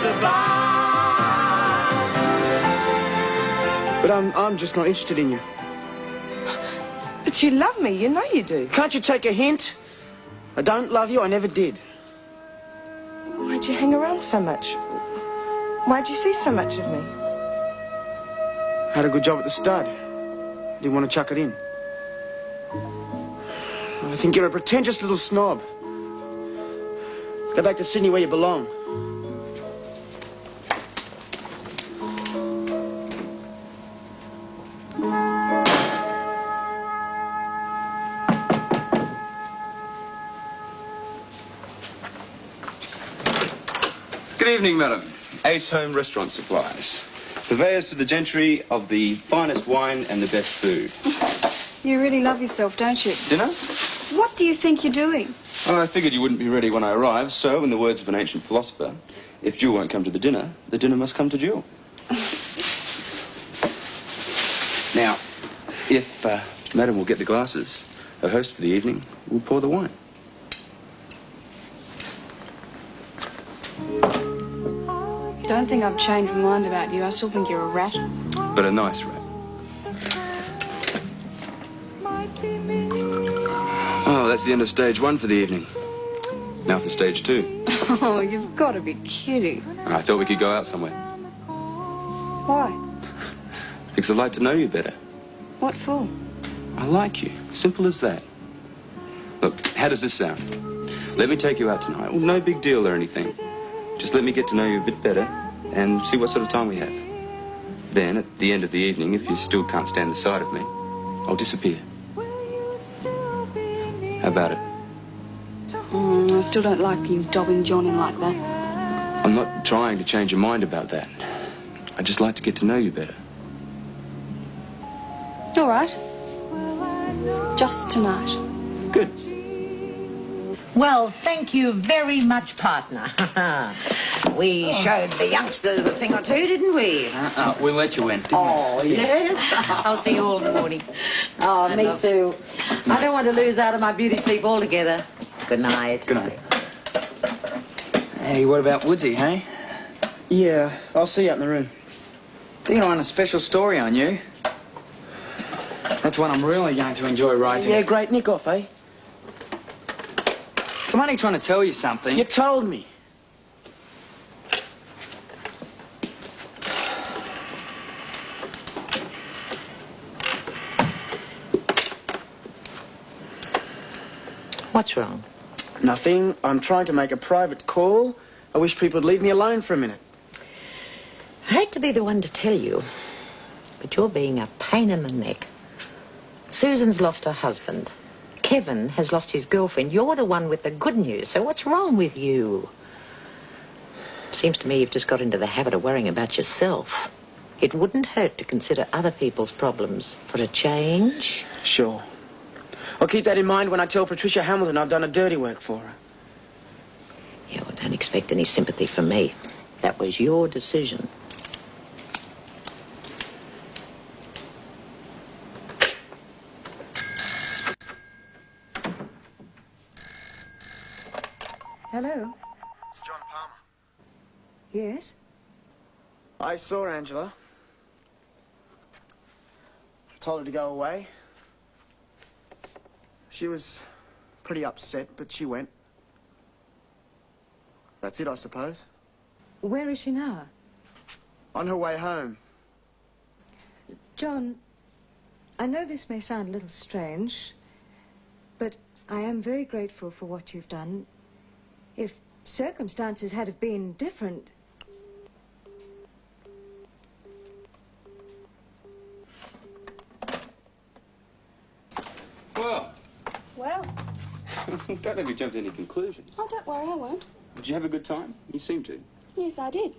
survive. But I'm just not interested in you. But you love me, you know you do. Can't you take a hint? I don't love you, I never did. Why'd you hang around so much? Why'd you see so much of me? Had a good job at the stud. Didn't want to chuck it in. I think you're a pretentious little snob. Go back to Sydney where you belong. Good evening, madam. Ace Home Restaurant Supplies. Purveyors to the gentry of the finest wine and the best food. You really love yourself, don't you? Dinner? What do you think you're doing? Well, I figured you wouldn't be ready when I arrived, so, in the words of an ancient philosopher, if Jewel won't come to the dinner must come to Jewel. Now, if madam will get the glasses, her host for the evening will pour the wine. Don't think I've changed my mind about you. I still think you're a rat. But a nice rat. Oh, that's the end of stage 1 for the evening. Now for stage 2. Oh, you've got to be kidding. I thought we could go out somewhere. Why? Because I'd like to know you better. What for? I like you. Simple as that. Look, how does this sound? Let me take you out tonight. Well, no big deal or anything. Just let me get to know you a bit better and see what sort of time we have. Then, at the end of the evening, if you still can't stand the sight of me, I'll disappear. How about it? I still don't like you dobbing John in like that. I'm not trying to change your mind about that. I'd just like to get to know you better. All right. Just tonight. Good. Well, thank you very much, partner. We showed the youngsters a thing or two, didn't we? We let you in, didn't Oh, yes. I'll see you all in the morning. Oh, me too. I don't want to lose out of my beauty sleep altogether. Good night. Good night. Hey, what about Woodsy, hey? Yeah, I'll see you out in the room. Thinking on a special story on you. That's one I'm really going to enjoy writing. Yeah, great nick off, eh? I'm only trying to tell you something. You told me. What's wrong? Nothing. I'm trying to make a private call. I wish people would leave me alone for a minute. I hate to be the one to tell you, but you're being a pain in the neck. Susan's lost her husband. Kevin has lost his girlfriend. You're the one with the good news, so what's wrong with you? Seems to me you've just got into the habit of worrying about yourself. It wouldn't hurt to consider other people's problems for a change. Sure. I'll keep that in mind when I tell Patricia Hamilton I've done a dirty work for her. Yeah, well, don't expect any sympathy from me. That was your decision. Hello? It's John Palmer. Yes? I saw Angela. Told her to go away. She was pretty upset, but she went. That's it, I suppose. Where is she now? On her way home. John, I know this may sound a little strange, but I am very grateful for what you've done. If circumstances had have been different... Well. Well, Don't let me jump to any conclusions. oh, don't worry, I won't. Did you have a good time? You seem to. Yes, I did.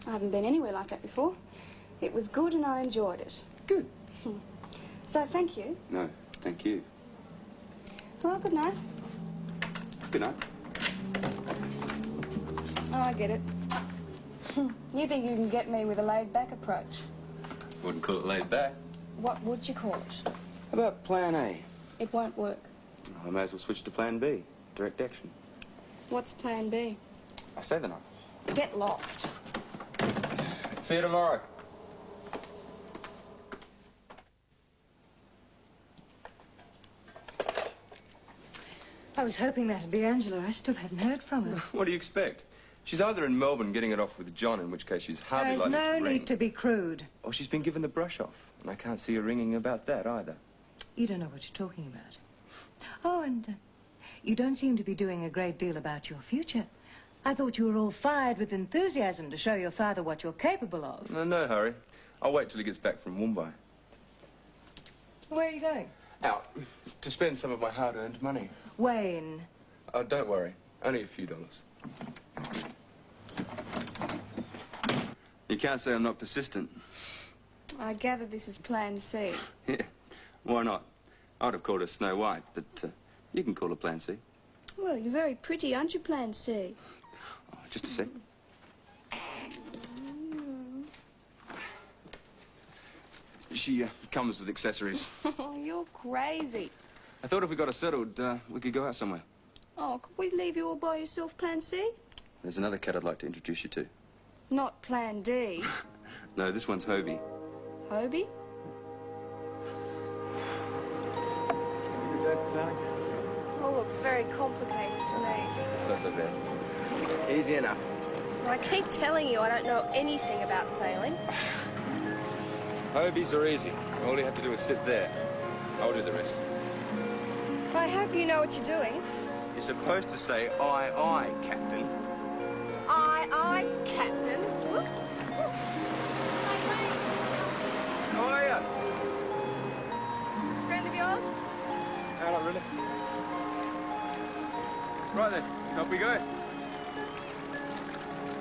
I haven't been anywhere like that before. It was good and I enjoyed it. Good. So, thank you. No, thank you. Well, good night. Good night. Oh, I get it. You think you can get me with a laid-back approach? Wouldn't call it laid back. What would you call it? How about plan A? It won't work. I may as well switch to plan B. Direct action. What's plan B? I stay the night. Get lost. See you tomorrow. I was hoping that'd be Angela. I still haven't heard from her. What do you expect? She's either in Melbourne getting it off with John, in which case she's hardly There's likely no to ring. need to be crude. Or she's been given the brush off, and I can't see her ringing about that either. You don't know what you're talking about. Oh, and you don't seem to be doing a great deal about your future. I thought you were all fired with enthusiasm to show your father what you're capable of. No hurry. I'll wait till he gets back from Mumbai. Where are you going? Out. To spend some of my hard-earned money. Wayne. Oh, don't worry. Only a few dollars. You can't say I'm not persistent. I gather this is Plan C. Yeah. Why not? I'd have called her Snow White, but you can call her Plan C. Well, you're very pretty, aren't you, Plan C? Oh, just a sec. She comes with accessories. Oh, you're crazy. I thought if we got her settled, we could go out somewhere. Oh, could we leave you all by yourself, Plan C? There's another cat I'd like to introduce you to. Not Plan D. No, this one's Hobie. Hobie? All looks very complicated to me. It's not so bad. Easy enough. I keep telling you I don't know anything about sailing. Hobies are easy. All you have to do is sit there. I'll do the rest. I hope you know what you're doing. You're supposed to say, aye, Captain. Aye, Captain. Whoops. How are you? Friend of yours? No, not really. Right then, off we go.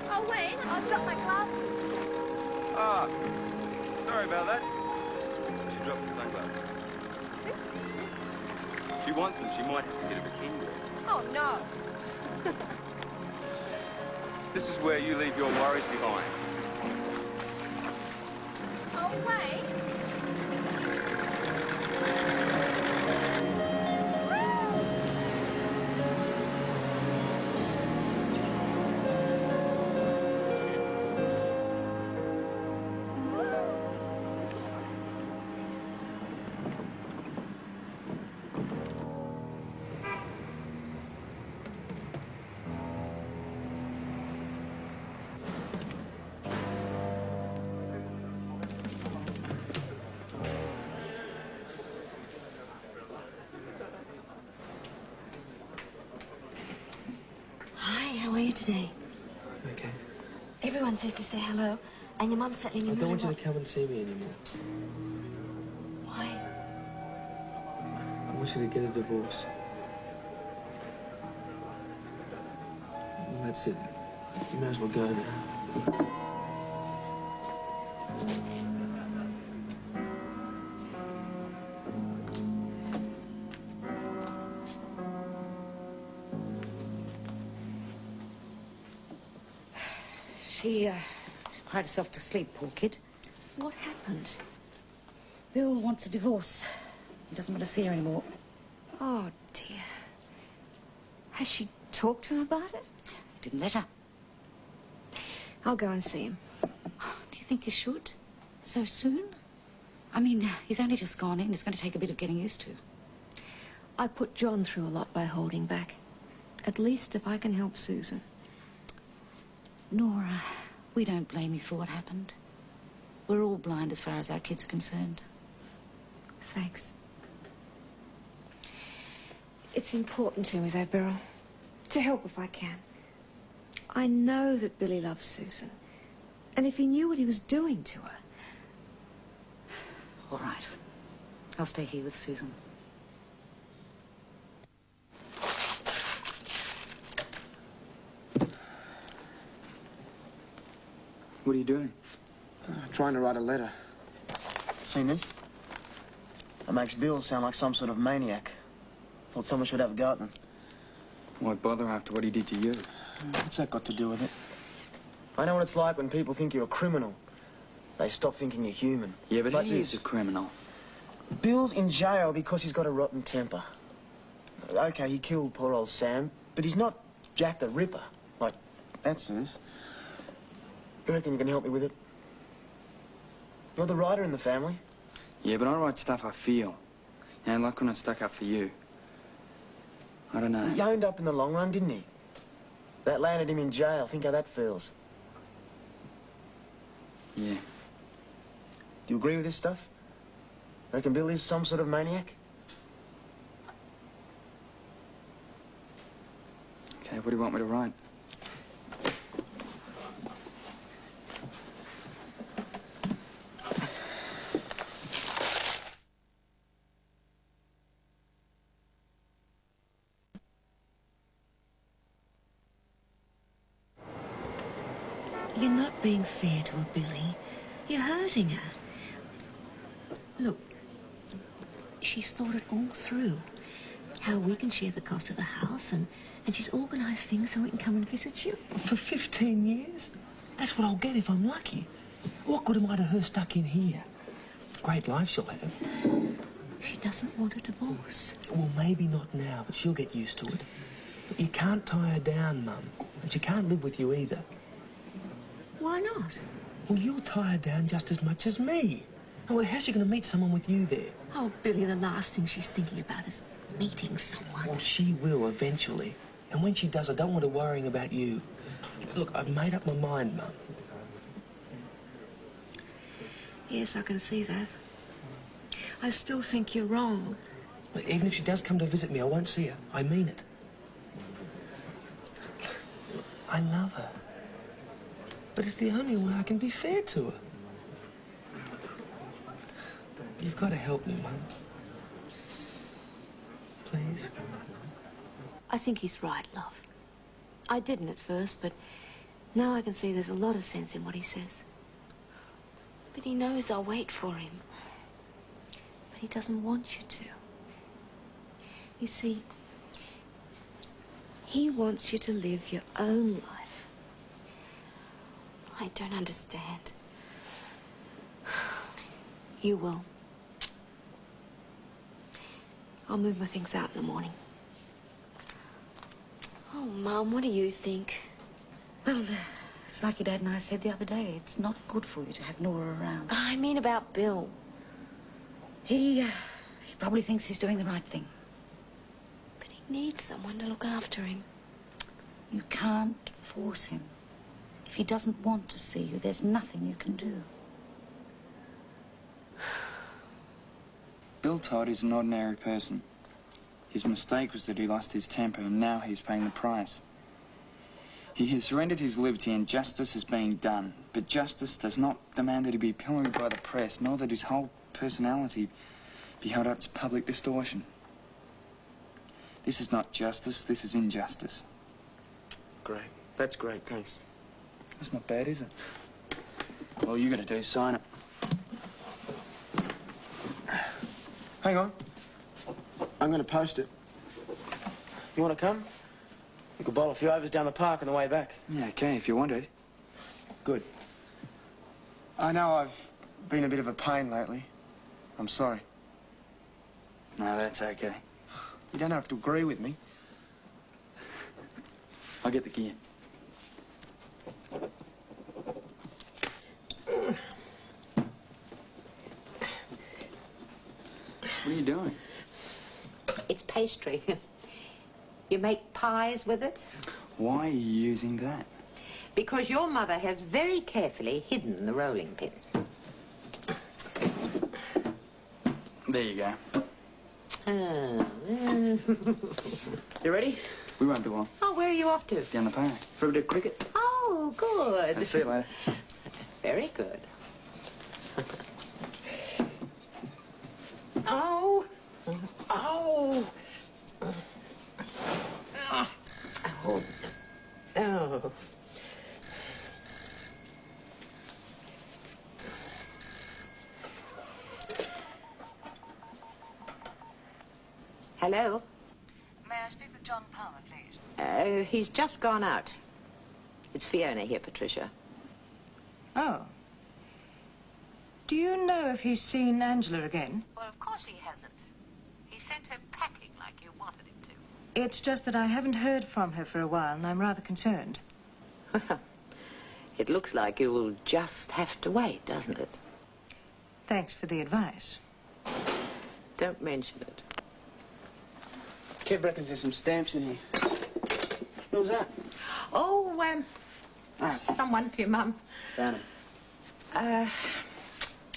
Oh, Wayne, I've dropped my glasses. Ah, sorry about that. She dropped the sunglasses. If she wants them, she might have to get a bikini. Oh, no. This is where you leave your worries behind. Oh, Wayne. Hi, how are you today? Okay. Everyone says to say hello, and your mum's settling in. I don't want you to come and see me anymore. Why? I want you to get a divorce. And that's it. You may as well go now. She cried herself to sleep, poor kid. What happened? Bill wants a divorce. He doesn't want to see her anymore. Oh, dear. Has she talked to him about it? Didn't let her. I'll go and see him. Do you think you should? So soon? I mean, he's only just gone in. It's going to take a bit of getting used to. I put John through a lot by holding back. At least if I can help Susan. Nora, we don't blame you for what happened. We're all blind as far as our kids are concerned. Thanks. It's important to me, though, Beryl. To help if I can. I know that Billy loves Susan. And if he knew what he was doing to her... All right. I'll stay here with Susan. What are you doing? Trying to write a letter. Seen this? It makes Bill sound like some sort of maniac. Thought someone should have a go at them. Why bother after what he did to you? What's that got to do with it? I know what it's like when people think you're a criminal. They stop thinking you're human. Yeah, but like he is a criminal. Bill's in jail because he's got a rotten temper. Okay, he killed poor old Sam, but he's not Jack the Ripper, like that says. You reckon you can help me with it? You're the writer in the family. Yeah, but I write stuff I feel. You know, like when I stuck up for you. I don't know. He owned up in the long run, didn't he? That landed him in jail. Think how that feels. Yeah. Do you agree with this stuff? Reckon Bill is some sort of maniac? Okay, what do you want me to write? You're not being fair to her, Billy. You're hurting her. Look, she's thought it all through. How we can share the cost of the house, and she's organised things so we can come and visit you. For 15 years? That's what I'll get if I'm lucky. What good am I to her stuck in here? Great life she'll have. She doesn't want a divorce. Well, maybe not now, but she'll get used to it. But you can't tie her down, Mum. And she can't live with you either. Why not? Well, you'll tie her down just as much as me. Oh, well, how's she going to meet someone with you there? Oh, Billy, the last thing she's thinking about is meeting someone. Well, she will eventually. And when she does, I don't want her worrying about you. Look, I've made up my mind, Mum. Yes, I can see that. I still think you're wrong. But even if she does come to visit me, I won't see her. I mean it. I love her. But it's the only way I can be fair to her. You've got to help me, Mum. Please? I think he's right, love. I didn't at first, but now I can see there's a lot of sense in what he says. But he knows I'll wait for him. But he doesn't want you to. You see, he wants you to live your own life. I don't understand. You will. I'll move my things out in the morning. Oh, Mum, what do you think? Well, it's like your dad and I said the other day. It's not good for you to have Nora around. I mean about Bill. He probably thinks he's doing the right thing. But he needs someone to look after him. You can't force him. If he doesn't want to see you, there's nothing you can do. Bill Todd is an ordinary person. His mistake was that he lost his temper, and now he's paying the price. He has surrendered his liberty, and justice is being done. But justice does not demand that he be pilloried by the press, nor that his whole personality be held up to public distortion. This is not justice, this is injustice. Great. That's great, thanks. That's not bad, is it? All you gotta do is sign it. Hang on. I'm going to post it. You want to come? We could bowl a few overs down the park on the way back. Yeah, okay, if you want to. Good. I know I've been a bit of a pain lately. I'm sorry. No, that's okay. You don't have to agree with me. I'll get the gear. What are you doing? It's pastry. You make pies with it? Why are you using that? Because your mother has very carefully hidden the rolling pin. There you go. You ready? We won't be long. Oh, where are you off to? Down the park. For a bit of cricket? Oh, good. I'll see you later. Very good. Oh. Oh. Oh. Oh. Hello? May I speak with John Palmer, please? He's just gone out. It's Fiona here, Patricia. Oh. Do you know if he's seen Angela again? Well, of course he hasn't. He sent her packing like you wanted him to. It's just that I haven't heard from her for a while, and I'm rather concerned. It looks like you'll just have to wait, doesn't it? Thanks for the advice. Don't mention it. Kev reckons there's some stamps in here. Who's that? Oh, someone for your mum. Found 'em.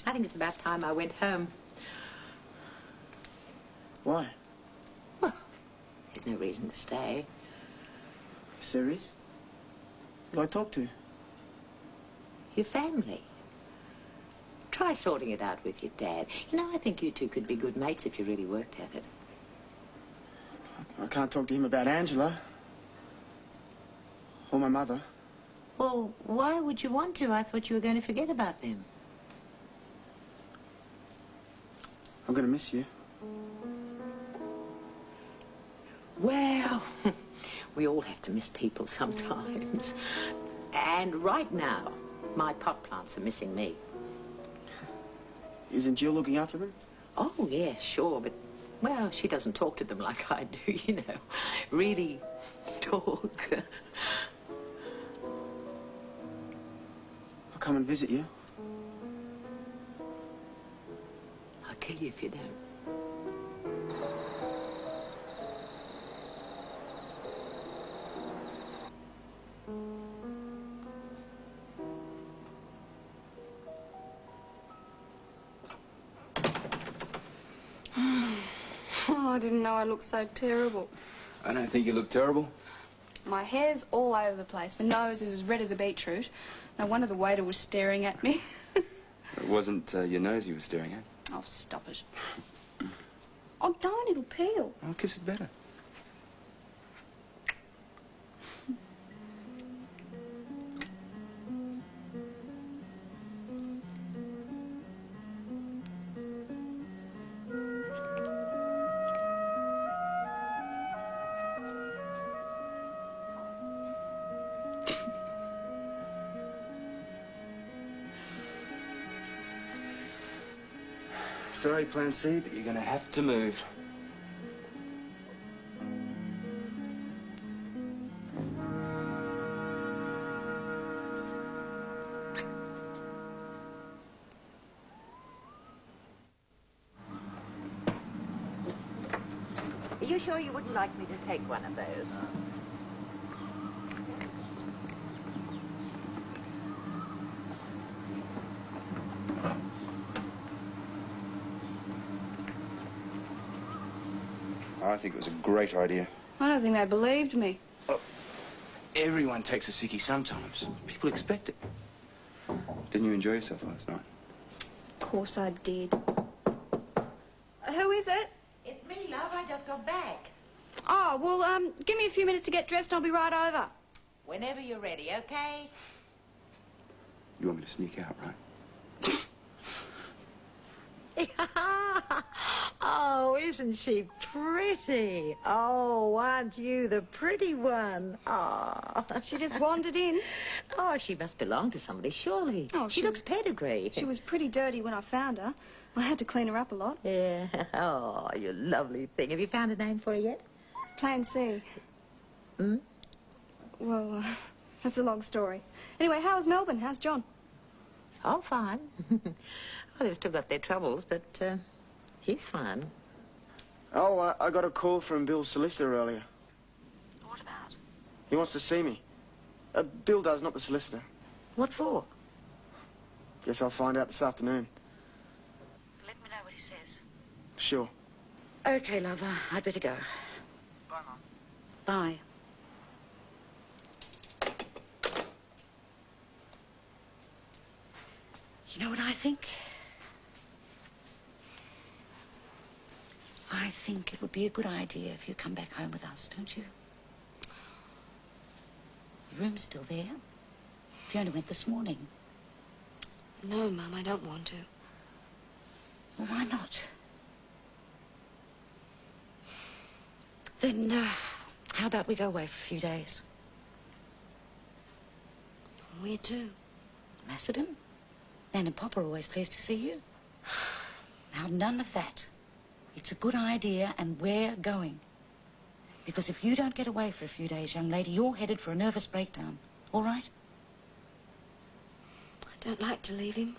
I think it's about time I went home. Why? Well, there's no reason to stay. Serious? Who do I talk to? Your family. Try sorting it out with your dad. You know, I think you two could be good mates if you really worked at it. I can't talk to him about Angela. Or my mother. Well, why would you want to? I thought you were going to forget about them. I'm going to miss you. Well, we all have to miss people sometimes. And right now, my pot plants are missing me. Isn't Jill looking after them? Oh, yeah, sure, but, well, she doesn't talk to them like I do, you know. Really talk. I'll come and visit you. I'll kill you if you don't. Oh, I didn't know I looked so terrible. I don't think you look terrible. My hair's all over the place. My nose is as red as a beetroot. No wonder the waiter was staring at me. It wasn't your nose he was staring at. Oh, stop it. Oh, don't, it'll peel. I'll kiss it better. Sorry, Plan C, but you're going to have to move. Are you sure you wouldn't like me to take one of those? I think it was a great idea. I don't think they believed me. Oh, everyone takes a sickie sometimes. People expect it. Didn't you enjoy yourself last night? Of course I did. Who is it? It's me, love. I just got back. Oh, well, give me a few minutes to get dressed and I'll be right over. Whenever you're ready, okay? You want me to sneak out, right? Oh, isn't she pretty? Oh, aren't you the pretty one? Oh. She just wandered in. Oh, she must belong to somebody, surely. Oh, she looks pedigree. She was pretty dirty when I found her. I had to clean her up a lot. Yeah. Oh, you lovely thing. Have you found a name for her yet? Plan C. Hmm? Well, that's a long story. Anyway, how's Melbourne? How's John? Oh, fine. Oh, they've still got their troubles, but he's fine. Oh, I got a call from Bill's solicitor earlier. What about? He wants to see me. Bill does, not the solicitor. What for? Guess I'll find out this afternoon. Let me know what he says. Sure. Okay, lover. I'd better go. Bye, Mum. Bye. You know what I think? I think it would be a good idea if you come back home with us, don't you? Your room's still there. You only went this morning. No, Mum, I don't want to. Well, why not? Then, how about we go away for a few days? Where to? Macedon? Nan and Pop are always pleased to see you. Now, none of that. It's a good idea, and we're going. Because if you don't get away for a few days, young lady, you're headed for a nervous breakdown. All right? I don't like to leave him.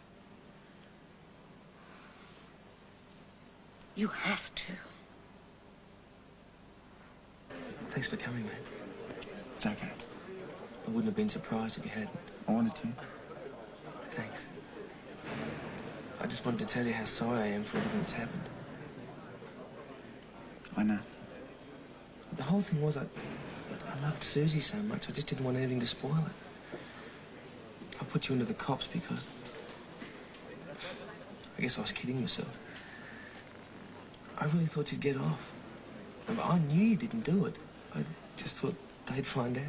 You have to. Thanks for coming, mate. It's okay. I wouldn't have been surprised if you hadn't. I wanted to. Thanks. I just wanted to tell you how sorry I am for everything that's happened. I know. The whole thing was I loved Susie so much, I just didn't want anything to spoil it. I put you into the cops because I guess I was kidding myself. I really thought you'd get off. But I knew you didn't do it. I just thought they'd find out.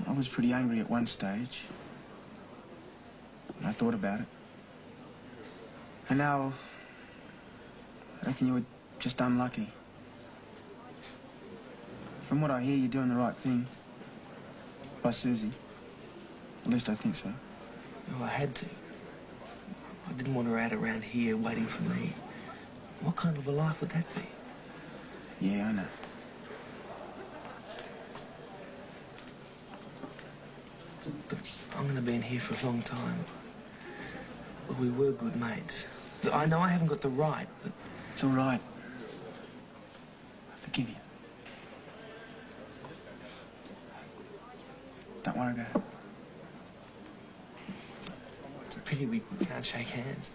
I was pretty angry at one stage. And I thought about it. And now, I reckon you were just unlucky. From what I hear, you're doing the right thing. By Susie. At least I think so. Well, I had to. I didn't want her out around here waiting for me. What kind of a life would that be? Yeah, I know. Look, I'm going to be in here for a long time. But we were good mates. Look, I know I haven't got the right, but... It's all right. I forgive you. Don't worry about it. It's a pity we can't shake hands.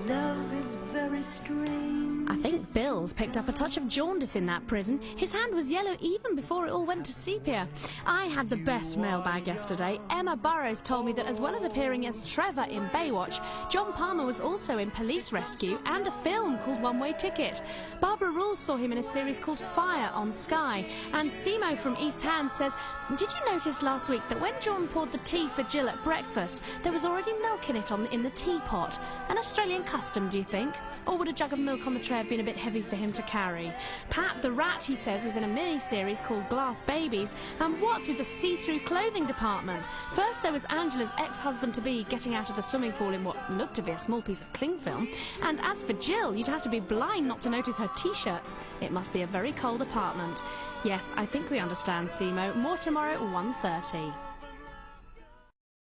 Love is very strange. I think Bill's picked up a touch of jaundice in that prison. His hand was yellow even before it all went to sepia. I had the best mailbag yesterday. Emma Burrows told me that as well as appearing as Trevor in Baywatch, John Palmer was also in Police Rescue and a film called One Way Ticket. Barbara Rules saw him in a series called Fire on Sky. And Simo from East Hand says, did you notice last week that when John poured the tea for Jill at breakfast, there was already milk in it in the teapot? An Australian custom, do you think? Or would a jug of milk on the tray have been a bit heavy for him to carry? Pat the Rat, he says, was in a mini-series called Glass Babies. And what's with the see-through clothing department? First there was Angela's ex-husband-to-be getting out of the swimming pool in what looked to be a small piece of cling film. And as for Jill, you'd have to be blind not to notice her T-shirts. It must be a very cold apartment. Yes, I think we understand, Simo. More tomorrow at 1:30.